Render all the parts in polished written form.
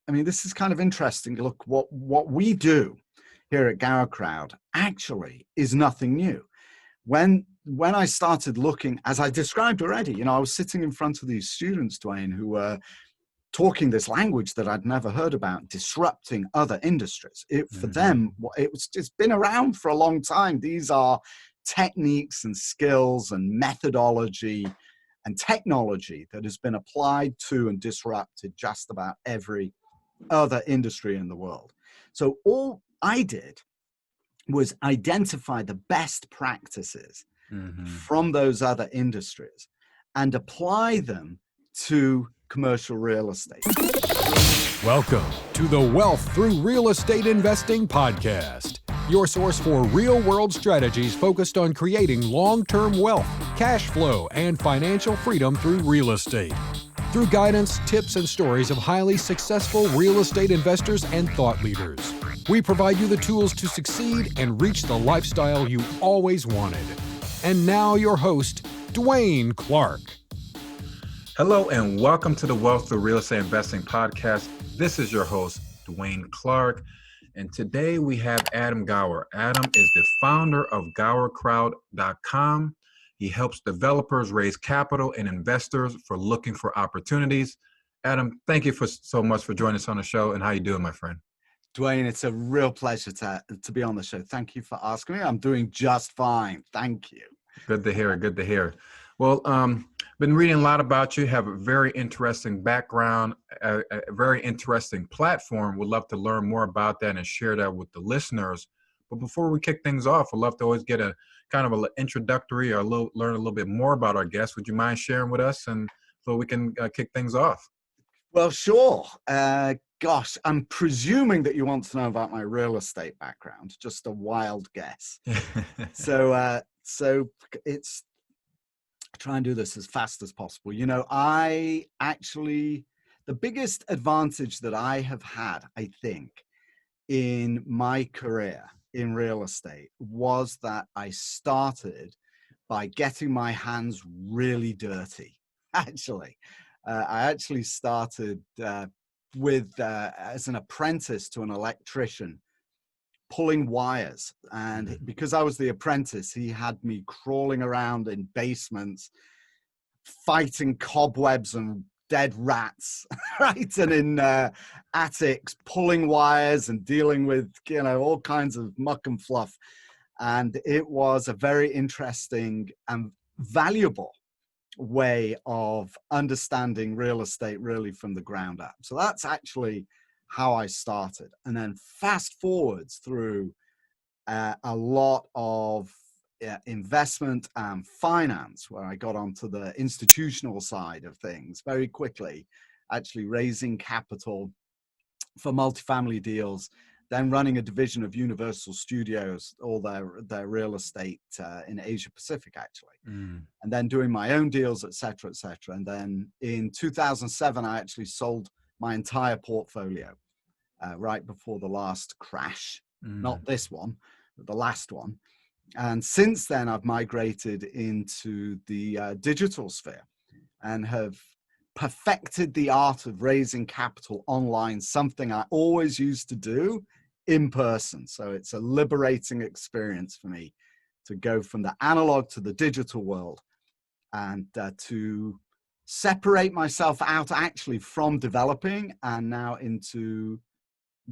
I mean, this is kind of interesting. Look, what we do here at Gower Crowd actually is nothing new. When I started looking, as I described already, I was sitting in front of these students, Dwaine, who were talking this language that I'd never heard about, disrupting other industries. For them, it's been around for a long time. These are techniques and skills and methodology and technology that has been applied to and disrupted just about every other industry in the world. So all I did was identify the best practices from those other industries and apply them to commercial real estate. Welcome to the Wealth Through Real Estate Investing podcast, your source for real-world strategies focused on creating long-term wealth, cash flow, and financial freedom through real estate. Through guidance, tips, and stories of highly successful real estate investors and thought leaders, we provide you the tools to succeed and reach the lifestyle you always wanted. And now your host, Dwaine Clarke. Hello and welcome to the Wealth Through Real Estate Investing podcast. This is your host, Dwaine Clarke, and today we have Adam Gower. Adam is the founder of GowerCrowd.com. He helps developers raise capital and investors for looking for opportunities. Adam, thank you so much for joining us on the show, and how you doing, my friend? Dwaine, it's a real pleasure to be on the show. Thank you for asking me. I'm doing just fine. Thank you. Good to hear. Good to hear. Well, been reading a lot about you. Have a very interesting background, a very interesting platform. Would love to learn more about that and share that with the listeners. But before we kick things off, I'd love to always get a kind of an introductory or learn a little bit more about our guests. Would you mind sharing with us, and so we can kick things off? Well, sure. Gosh, I'm presuming that you want to know about my real estate background. Just a wild guess. So it's try and do this as fast as possible. The biggest advantage that I have had, I think, in my career in real estate was that I started by getting my hands really dirty. Actually, I actually started as an apprentice to an electrician, pulling wires. And because I was the apprentice, he had me crawling around in basements, fighting cobwebs and dead rats, right? And in attics, pulling wires and dealing with, all kinds of muck and fluff. And it was a very interesting and valuable way of understanding real estate really from the ground up. So that's actually how I started. And then fast forwards through a lot of investment and finance, where I got onto the institutional side of things very quickly, actually raising capital for multifamily deals, then running a division of Universal Studios, all their real estate in Asia Pacific, actually. And then doing my own deals, et cetera, et cetera. And then in 2007, I actually sold my entire portfolio right before the last crash, not this one, but the last one. And since then, I've migrated into the digital sphere and have perfected the art of raising capital online, something I always used to do in person. So it's a liberating experience for me to go from the analog to the digital world and to separate myself out actually from developing and now into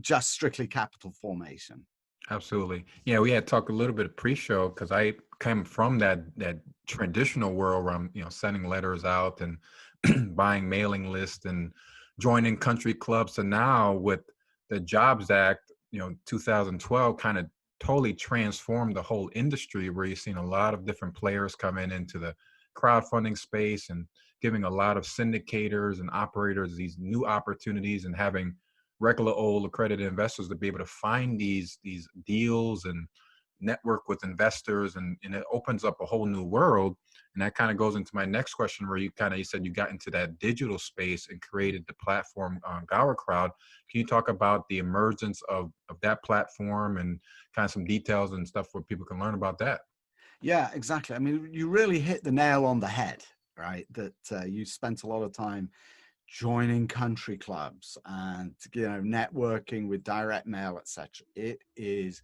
just strictly capital formation. Absolutely. Yeah, we had talked a little bit of pre-show because I came from that traditional world where I'm, sending letters out and buying mailing lists and joining country clubs. And now with the Jobs Act, 2012 kind of totally transformed the whole industry, where you've seen a lot of different players come into the crowdfunding space and giving a lot of syndicators and operators these new opportunities, and having regular old accredited investors to be able to find these deals and network with investors, and it opens up a whole new world. And that kind of goes into my next question, where you said you got into that digital space and created the platform Gower Crowd. Can you talk about the emergence of that platform and kind of some details and stuff where people can learn about that? Yeah, exactly. I mean, you really hit the nail on the head, right? That you spent a lot of time joining country clubs and, networking with direct mail, etc. It is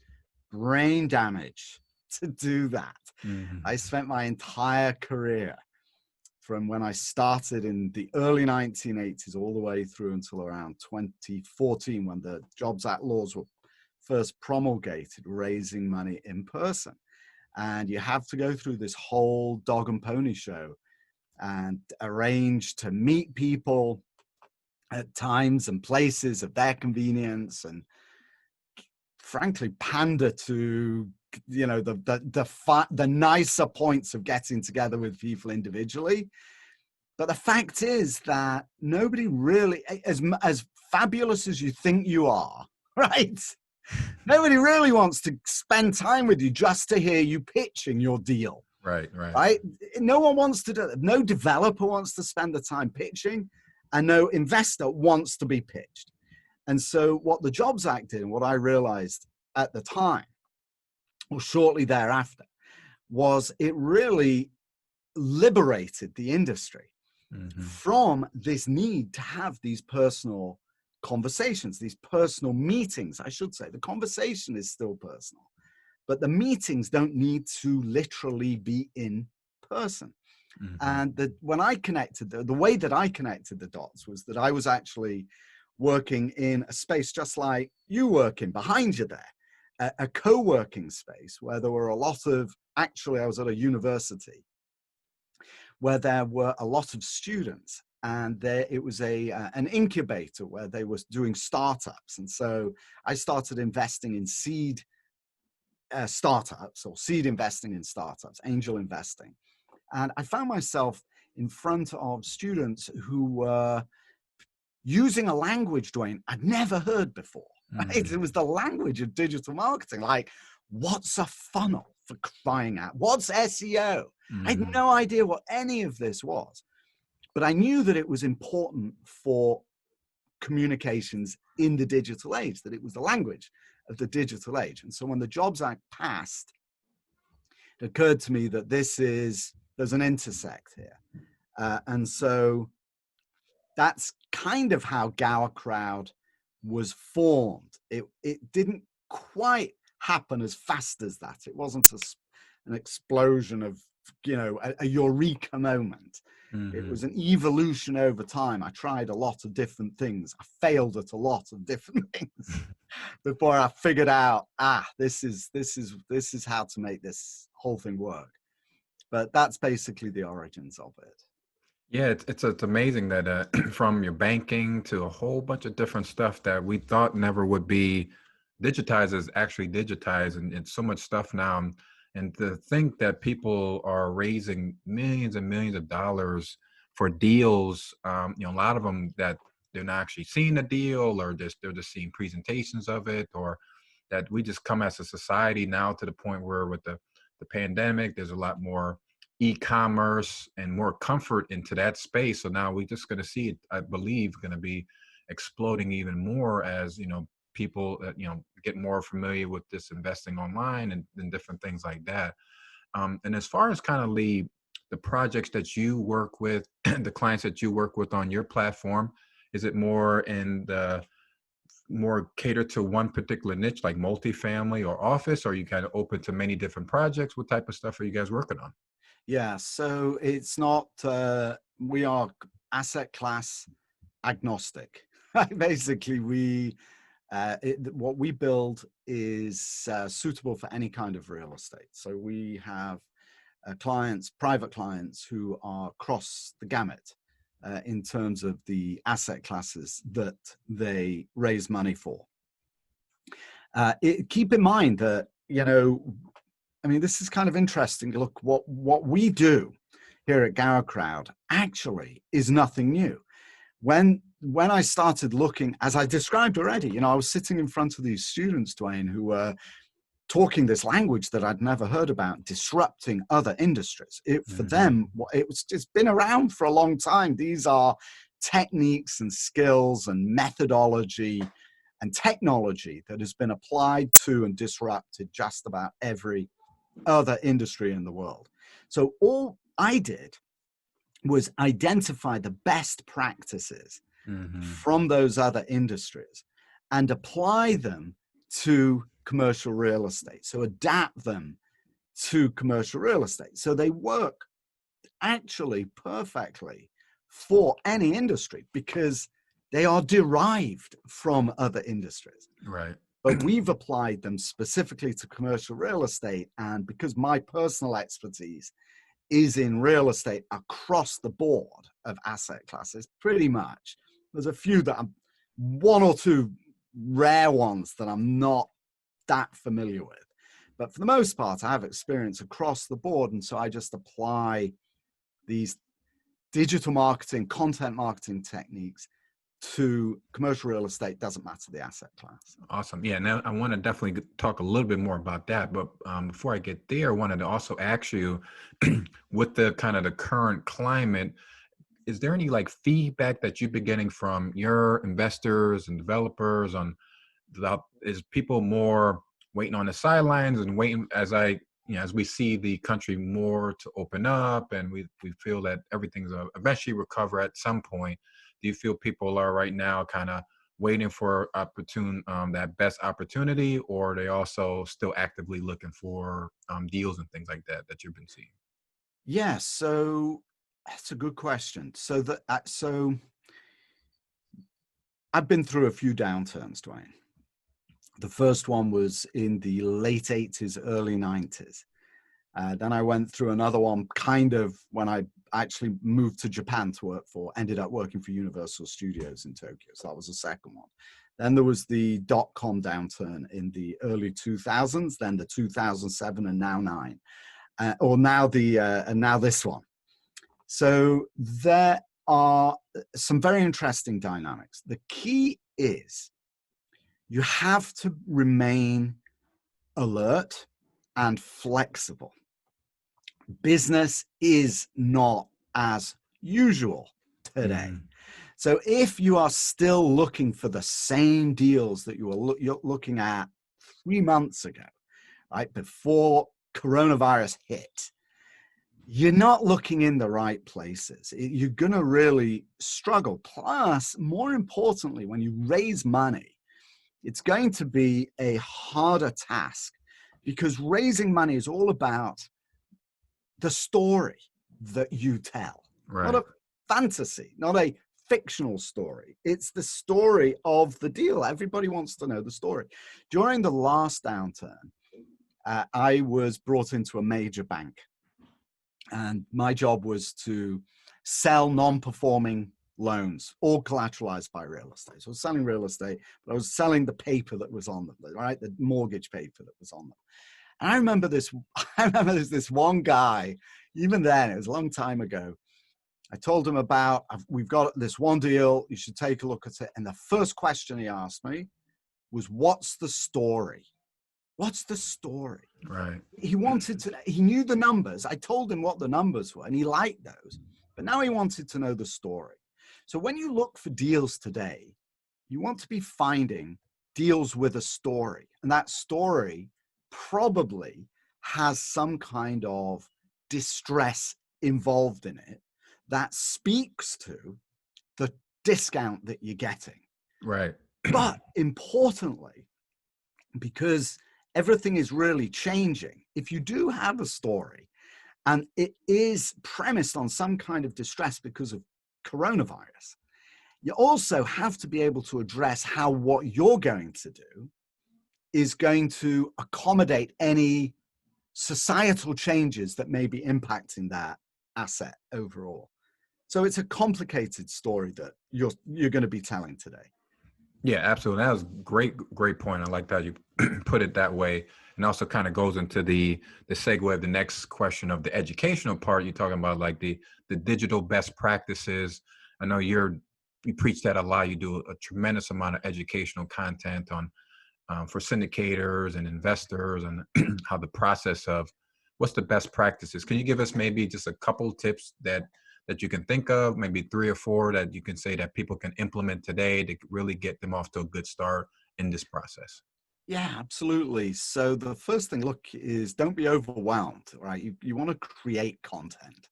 brain damage to do that. I spent my entire career from when I started in the early 1980s all the way through until around 2014, when the Jobs Act laws were first promulgated, raising money in person. And you have to go through this whole dog and pony show and arrange to meet people at times and places of their convenience, and frankly pander to the nicer points of getting together with people individually. But the fact is that nobody really, as fabulous as you think you are, right? Nobody really wants to spend time with you just to hear you pitching your deal. Right. No one wants to do that. No developer wants to spend the time pitching, and no investor wants to be pitched. And so what the Jobs Act did, and what I realized at the time, or shortly thereafter, was it really liberated the industry from this need to have these personal conversations, these personal meetings, I should say. The conversation is still personal, but the meetings don't need to literally be in person. And when I connected, the way that I connected the dots was that I was actually working in a space just like you work in behind you there, a co-working space where there were a lot of, actually I was at a university where there were a lot of students, and it was an incubator where they were doing startups. And so I started investing in seed startups, or seed investing in startups, angel investing. And I found myself in front of students who were using a language, Dwaine, I'd never heard before. Right? It was the language of digital marketing. Like, what's a funnel, for crying out? What's SEO? I had no idea what any of this was, but I knew that it was important for communications in the digital age, that it was the language of the digital age. And so when the Jobs Act passed, it occurred to me that there's an intersect here. And so that's kind of how Gower Crowd was formed. It didn't quite happen as fast as that. It wasn't an explosion of, a eureka moment. It was an evolution over time. I tried a lot of different things. I failed at a lot of different things before I figured out, this is how to make this whole thing work. But that's basically the origins of it. Yeah, it's amazing that from your banking to a whole bunch of different stuff that we thought never would be digitized is actually digitized, and it's so much stuff now. And to think that people are raising millions and millions of dollars for deals, a lot of them that they're not actually seeing the deal, or they're just seeing presentations of it, or that we just come as a society now to the point where with the pandemic, there's a lot more e-commerce and more comfort into that space. So now we're just going to see it, I believe, going to be exploding even more as, people get more familiar with this investing online and different things like that. And as far as kind of the projects that you work with, the clients that you work with on your platform, is it more more catered to one particular niche, like multifamily or office? Or are you kind of open to many different projects? What type of stuff are you guys working on? Yeah, so it's not, we are asset class agnostic. Basically, what we build is suitable for any kind of real estate. So we have private clients who are across the gamut in terms of the asset classes that they raise money for. Keep in mind that, this is kind of interesting. Look, what we do here at Gower Crowd actually is nothing new. When I started looking, as I described already, I was sitting in front of these students, Dwaine, who were talking this language that I'd never heard about, disrupting other industries. For them, it's been around for a long time. These are techniques and skills and methodology and technology that has been applied to and disrupted just about every other industry in the world. So all I did was identify the best practices Mm-hmm. from those other industries and apply them to commercial real estate. So adapt them to commercial real estate. So they work actually perfectly for any industry because they are derived from other industries. Right. But we've applied them specifically to commercial real estate. And because my personal expertise is in real estate across the board of asset classes, pretty much. There's a few that I'm, one or two rare ones that I'm not that familiar with. But for the most part, I have experience across the board. And so I just apply these digital marketing, content marketing techniques to commercial real estate, doesn't matter the asset class. Awesome. Yeah. Now I want to definitely talk a little bit more about that. But before I get there, I wanted to also ask you with the kind of the current climate, is there any like feedback that you've been getting from your investors and developers on is people more waiting on the sidelines and waiting as we see the country more to open up and we feel that everything's eventually recover at some point? Do you feel people are right now kind of waiting for that best opportunity, or are they also still actively looking for deals and things like that you've been seeing? Yeah, so that's a good question. So I've been through a few downturns, Dwaine. The first one was in the late 80s, early 90s. Then I went through another one kind of when I actually moved to Japan to work ended up working for Universal Studios in Tokyo. So that was the second one. Then there was the dot-com downturn in the early 2000s, then the 2007 and now nine, and now this one. So there are some very interesting dynamics. The key is you have to remain alert and flexible. Business is not as usual today. Mm. So if you are still looking for the same deals that you were looking at 3 months ago, right, before coronavirus hit, you're not looking in the right places. You're going to really struggle. Plus, more importantly, when you raise money, it's going to be a harder task because raising money is all about the story that you tell, Right. not a fantasy, not a fictional story. It's the story of the deal. Everybody wants to know the story. During the last downturn, I was brought into a major bank, and my job was to sell non-performing loans, all collateralized by real estate. So I was selling real estate, but I was selling the paper that was on them, right? The mortgage paper that was on them. And I remember this one guy, even then, it was a long time ago. I told him about, we've got this one deal, you should take a look at it. And the first question he asked me was, what's the story? What's the story? Right. He knew the numbers. I told him what the numbers were and he liked those, but now he wanted to know the story. So when you look for deals today, you want to be finding deals with a story, and that story probably has some kind of distress involved in it that speaks to the discount that you're getting. Right. But importantly, because everything is really changing, if you do have a story and it is premised on some kind of distress because of coronavirus, you also have to be able to address how what you're going to do is going to accommodate any societal changes that may be impacting that asset overall. So it's a complicated story that you're going to be telling today. Yeah, absolutely. That was great point. I like that you put it that way. And also kind of goes into the segue of the next question of the educational part. You're talking about like the digital best practices. I know you preach that a lot. You do a tremendous amount of educational content on for syndicators and investors and how the process of what's the best practices. Can you give us maybe just a couple tips that you can think of, maybe 3 or 4 that you can say that people can implement today to really get them off to a good start in this process? Yeah, absolutely. So the first thing, look, is don't be overwhelmed, right? You want to create content.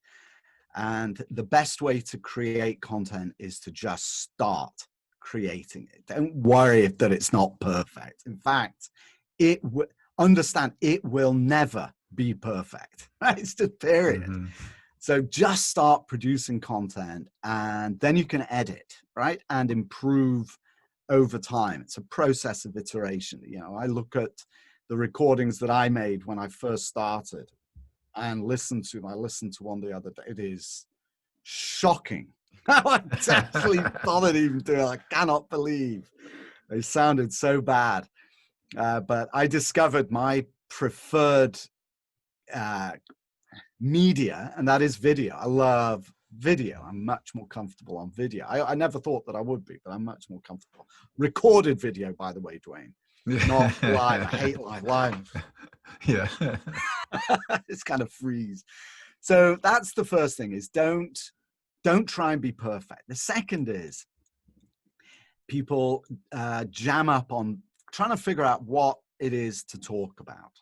And the best way to create content is to just start creating it. Don't worry that it's not perfect. In fact, understand it will never be perfect. Right? It's just period. Mm-hmm. So just start producing content, and then you can edit, right? And improve over time. It's a process of iteration. You know, I look at the recordings that I made when I first started and listened to one the other day. It is shocking how I actually bothered even doing it. I cannot believe they sounded so bad. But I discovered my preferred media, and that is video. I love video. I'm much more comfortable on video. I never thought that I would be, but I'm much more comfortable. Recorded video, by the way, Dwaine. Not live. I hate live. Yeah. It's kind of freeze. So that's the first thing, is don't try and be perfect. The second is people jam up on trying to figure out what it is to talk about.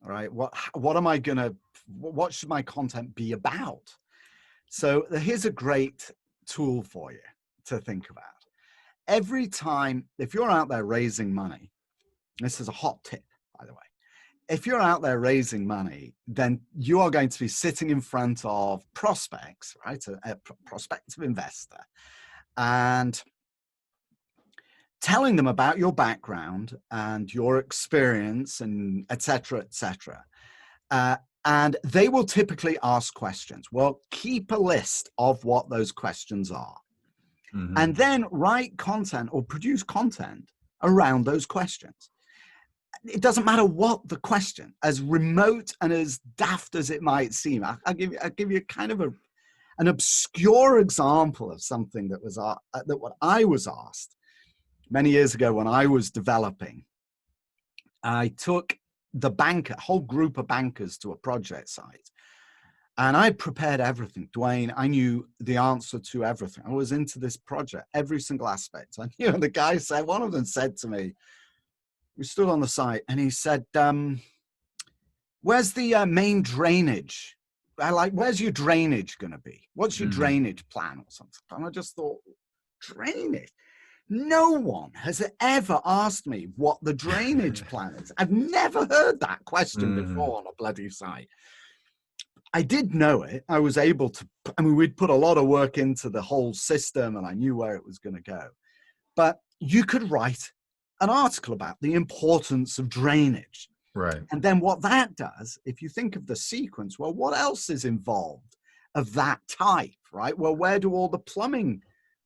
All right. What should my content be about? So here's a great tool for you to think about. Every time, if you're out there raising money, this is a hot tip, by the way. If you're out there raising money, then you are going to be sitting in front of prospects, right? A prospective investor, and telling them about your background and your experience and et cetera, and they will typically ask questions. Well, keep a list of what those questions are. Mm-hmm. And then write content or produce content around those questions. It doesn't matter what the question, as remote and as daft as it might seem. I'll give you kind of an obscure example of something that what I was asked many years ago when I was developing. I took a whole group of bankers to a project site, and I prepared everything. Dwaine, I knew the answer to everything. I was into this project, every single aspect. I knew. And the guy said, one of them said to me, we stood on the site, and he said, where's the main drainage? Where's your drainage going to be? What's your drainage plan or something? And I just thought, drainage? No one has ever asked me what the drainage plan is. I've never heard that question before on a bloody site. I did know it. I was able to, we'd put a lot of work into the whole system, and I knew where it was going to go. But you could write an article about the importance of drainage. Right. And then what that does, if you think of the sequence, well, what else is involved of that type, right? Well, where do all the plumbing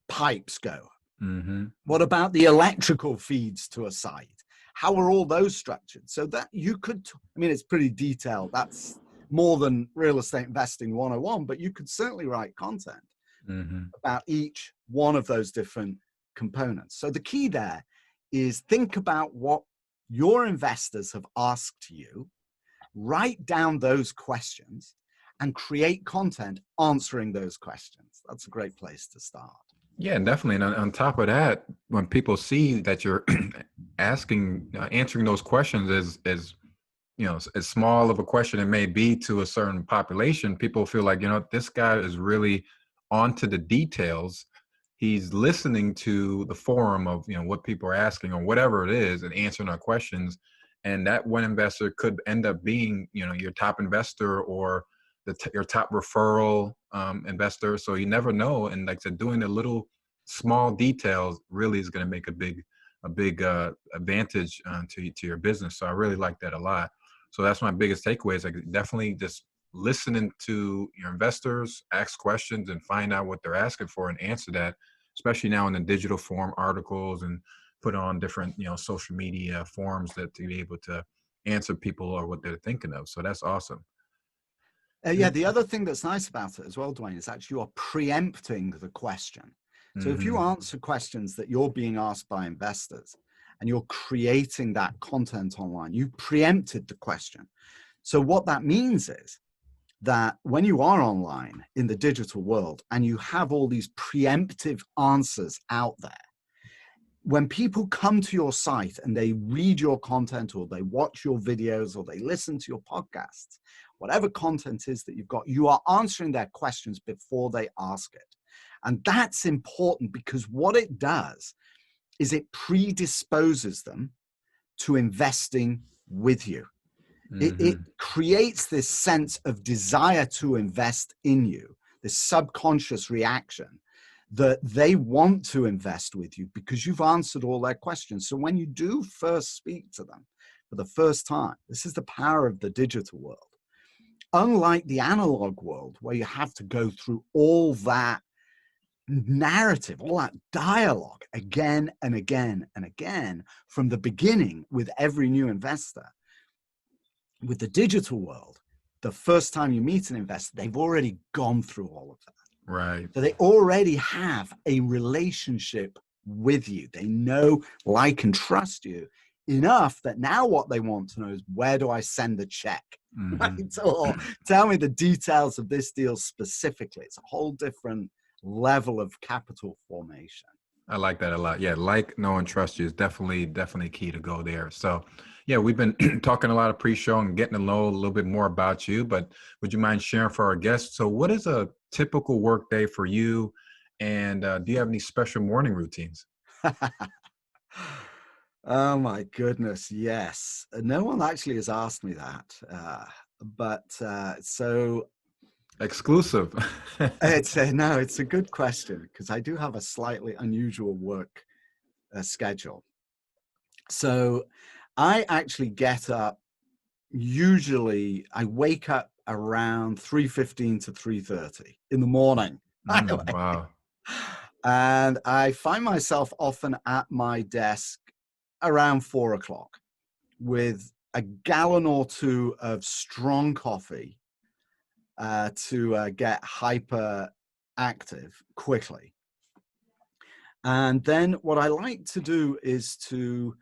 pipes go? Mm-hmm. What about the electrical feeds to a site? How are all those structured? So that you could, it's pretty detailed. That's more than real estate investing 101, but you could certainly write content about each one of those different components. So the key there is think about what your investors have asked you, write down those questions, and create content answering those questions. That's a great place to start. Yeah, definitely. And on top of that, when people see that you're answering those questions as as small of a question it may be to a certain population, people feel like, this guy is really onto the details. He's listening to the forum of, what people are asking or whatever it is and answering our questions. And that one investor could end up being, your top investor or your top referral investor. So you never know. And like I said, doing the little small details really is going to make a big advantage to your business. So I really like that a lot. So that's my biggest takeaway is like definitely just listening to your investors, ask questions and find out what they're asking for and answer that, especially now in the digital form, articles, and put on different, social media forums that to be able to answer people or what they're thinking of. So that's awesome. The other thing that's nice about it as well, Dwaine, is actually you are preempting the question. So if you answer questions that you're being asked by investors and you're creating that content online, you preempted the question. So what that means is that when you are online in the digital world and you have all these preemptive answers out there, when people come to your site and they read your content or they watch your videos or they listen to your podcasts, whatever content is that you've got, you are answering their questions before they ask it. And that's important because what it does is it predisposes them to investing with you. It creates this sense of desire to invest in you, this subconscious reaction that they want to invest with you because you've answered all their questions. So when you do first speak to them for the first time, this is the power of the digital world. Unlike the analog world, where you have to go through all that narrative, all that dialogue again and again and again from the beginning with every new investor, with the digital world, the first time you meet an investor, they've already gone through all of that. Right. So they already have a relationship with you. They know, like, and trust you enough that now what they want to know is, where do I send the check? Right? Or tell me the details of this deal specifically. It's a whole different level of capital formation. I like that a lot. Yeah, like, know, and trust you is definitely key to go there. So, yeah, we've been talking a lot of pre-show and getting to know a little bit more about you, but would you mind sharing for our guests? So what is a typical work day for you? And do you have any special morning routines? Oh my goodness, yes. No one actually has asked me that. So Exclusive. it's a good question because I do have a slightly unusual work schedule. So I actually get up, usually I wake up around 3:15 to 3:30 in the morning. Wow. And I find myself often at my desk around 4 o'clock with a gallon or two of strong coffee to get hyper active quickly. And then what I like to do is to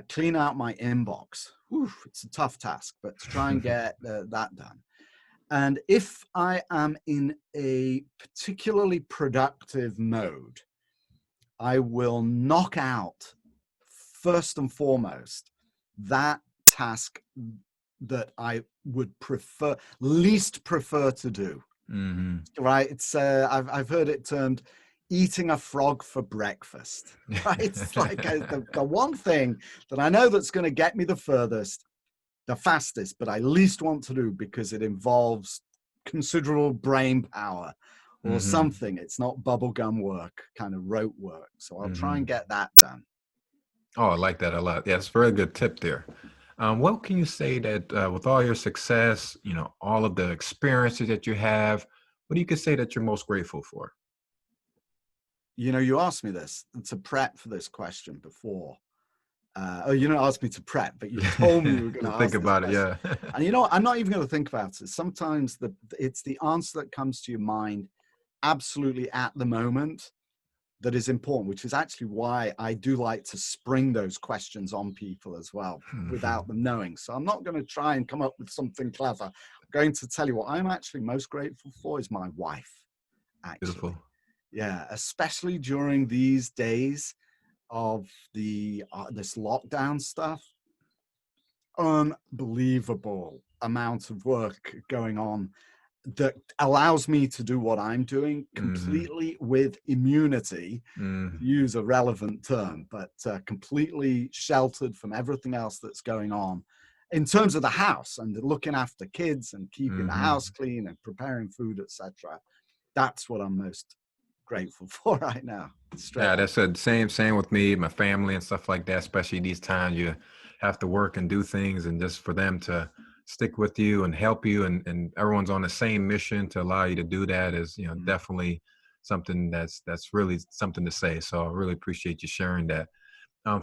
clean out my inbox. Whew, it's a tough task, but to try and get that done. And if I am in a particularly productive mode, I will knock out, first and foremost, that task that I would least prefer to do. Right? It's I've heard it termed eating a frog for breakfast. Right? It's like the one thing that I know that's going to get me the furthest, the fastest, but I least want to do because it involves considerable brain power or something. It's not bubblegum work, kind of rote work. So I'll try and get that done. Oh, I like that a lot. Yeah, it's a very good tip there. What can you say that with all your success, all of the experiences that you have, what do you could say that you're most grateful for? You asked me this to prep for this question before. You didn't ask me to prep, but you told me you were going to think ask about this it. question. Yeah. And I'm not even going to think about it. Sometimes it's the answer that comes to your mind absolutely at the moment that is important, which is actually why I do like to spring those questions on people as well without them knowing. So I'm not going to try and come up with something clever. I'm going to tell you what I'm actually most grateful for is my wife, actually. Beautiful. Yeah, especially during these days of this lockdown stuff. Unbelievable amount of work going on that allows me to do what I'm doing completely with immunity, to use a relevant term, but completely sheltered from everything else that's going on in terms of the house and looking after kids and keeping the house clean and preparing food, etc. That's what I'm most grateful for right now. Yeah, that's the same with me, my family and stuff like that, especially these times you have to work and do things, and just for them to stick with you and help you, and everyone's on the same mission to allow you to do that is, definitely something that's really something to say. So I really appreciate you sharing that.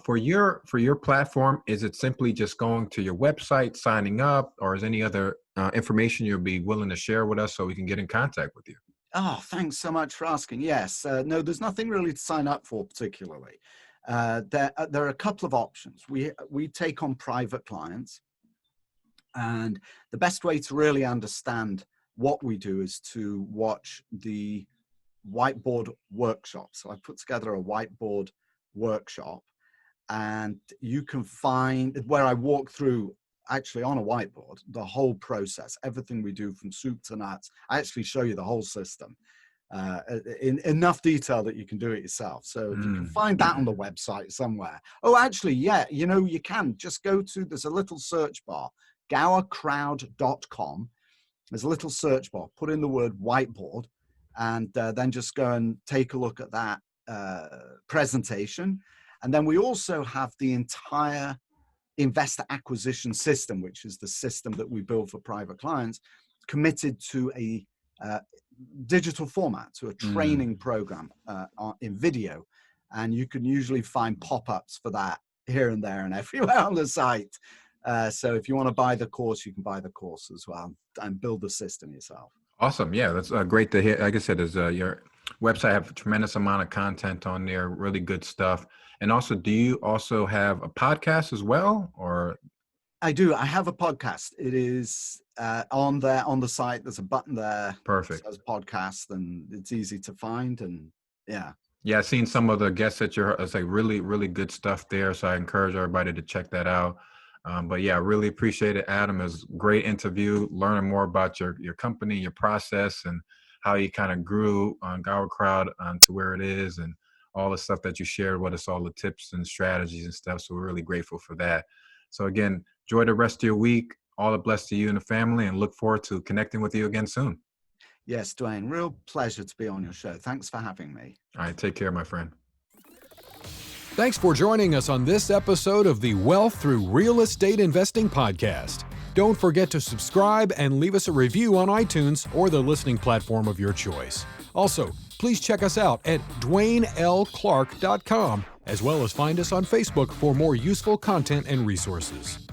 For your platform, is it simply just going to your website, signing up, or is any other information you'll be willing to share with us so we can get in contact with you? Oh, thanks so much for asking. Yes, no, there's nothing really to sign up for particularly. There are a couple of options. We take on private clients, and the best way to really understand what we do is to watch the whiteboard workshop. So I put together a whiteboard workshop, and you can find where I walk through, actually on a whiteboard, the whole process, everything we do from soup to nuts. I actually show you the whole system in enough detail that you can do it yourself. So if you can find that on the website somewhere. Oh, actually, yeah, you can just go to, there's a little search bar, gowercrowd.com. There's a little search bar, put in the word whiteboard, and then just go and take a look at that presentation. And then we also have the entire investor acquisition system, which is the system that we build for private clients, committed to a digital format, to a training program in video. And you can usually find pop-ups for that here and there and everywhere on the site. So if you want to buy the course, you can buy the course as well and build the system yourself. Awesome. Yeah, that's great to hear. Like I said, your website have a tremendous amount of content on there, really good stuff. And also, do you also have a podcast as well, or? I do. I have a podcast. It is on there on the site. There's a button there. Perfect. It says podcast, and it's easy to find. And yeah. Yeah, I've seen some of the guests that it's like really, really good stuff there. So I encourage everybody to check that out. But yeah, I really appreciate it, Adam. It was a great interview, learning more about your company, your process, and how you kind of grew on Gower Crowd to where it is, and all the stuff that you shared with us, all the tips and strategies and stuff. So we're really grateful for that. So again, enjoy the rest of your week. All the best to you and the family, and look forward to connecting with you again soon. Yes, Dwaine, real pleasure to be on your show. Thanks for having me. All right, take care, my friend. Thanks for joining us on this episode of the Wealth Through Real Estate Investing podcast. Don't forget to subscribe and leave us a review on iTunes or the listening platform of your choice. Also, please check us out at DwaineLClarke.com, as well as find us on Facebook for more useful content and resources.